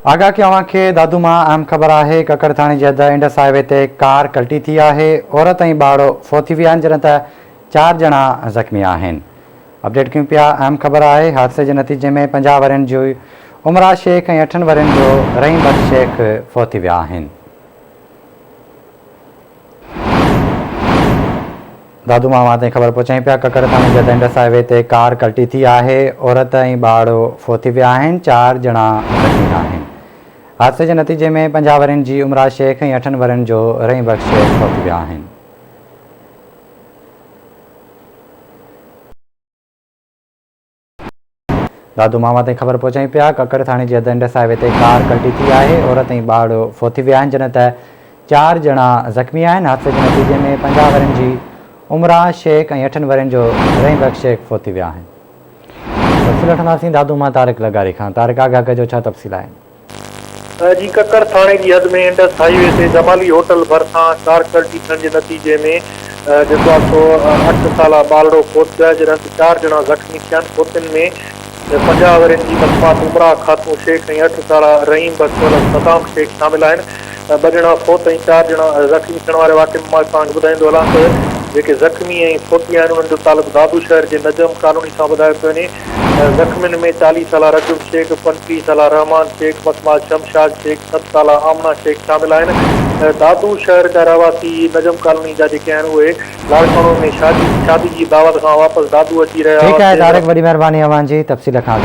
आगाह कयां खे दादू मां अहम ख़बर आहे। ककर थाणे जे हद इंडस हाईवे ते कार कल्टी थी आहे। औरत ऐं ॿारो फोती विया आहिनि, जॾहिं त 4 ॼणा ज़ख़्मी आहिनि। अपडेट कयूं पिया। अहम ख़बर आहे। हादसे जे नतीजे में 50 वरनि जो उमराज शेख ऐं 8 वरनि जो रहीम बख्श शेख फोती विया आहिनि। दादू मां ताईं ख़बर पहुचाई पिया। ककर थाणे जे हद इंडस हाईवे ते कार कल्टी थी आहे। औरत ऐं ॿारो फोती विया आहिनि, 4 ॼणा ज़ख़्मी आहिनि। हादसे जे नतीजे में 50 वरनि जी उमराज शेख ऐं 8 वरनि जो रहीम बख्श शेख फोती विया आहिनि। दादू मामा ताईं ख़बर पहुचाई पिया। ककर थाणे जे हद इंडस हाईवे ते कार कल्टी थी आहे। औरत ऐं ॿारो फोती विया आहिनि, जॾहिं त 4 ॼणा ज़ख़्मी आहिनि। हादसे जे नतीजे में 50 वरनि जी उमराज शेख ऐं 8 वरनि जो रहीम बख्श शेख फोती विया आहिनि। तफ़सील वठंदासीं दादू मां तारिक लगारी खां। तारिक, आगाह कजो, छा तफ़सील आहिनि? जी, ककर थाणे जी हद में इंडस हाईवे ते जमाली होटल भरिसां कार कल्टी थियण जे नतीजे में जेको आहे सो 8 साला ॿारड़ो फोत पिया, जॾहिं त 4 ॼणा ज़ख़्मी थिया आहिनि। फोतियुनि में 50 वरनि जी मसमात उमराज खातून शेख ऐं 8 साला रहीम बख्श सदाम शेख शामिल आहिनि। 2 ॼणा फोत ऐं 4 ॼणा ज़ख़्मी थियण वारे वाक़े में मां तव्हांखे ॿुधाईंदो हलां त जेके ज़ख़्मी ऐं फोती आहिनि उन्हनि जो तालुक़ु दादू शहर जे नजम कॉलोनी सां ॿुधायो पियो वञे। ज़ख़्मियुनि में 40 साला रजब शेख, 35 साला रहमान शेख, मसमात शमशाद शेख, 7 साला आमना शेख शामिल आहिनि। दादू शहर जा रहवासी नजम कॉलोनी जा जेके आहिनि उहे लाड़काणो में शादी जी दावत खां वापसि दादू अची रहिया। ठीक है तारिक, वॾी महिरबानी अवां जी तफ़सील खां।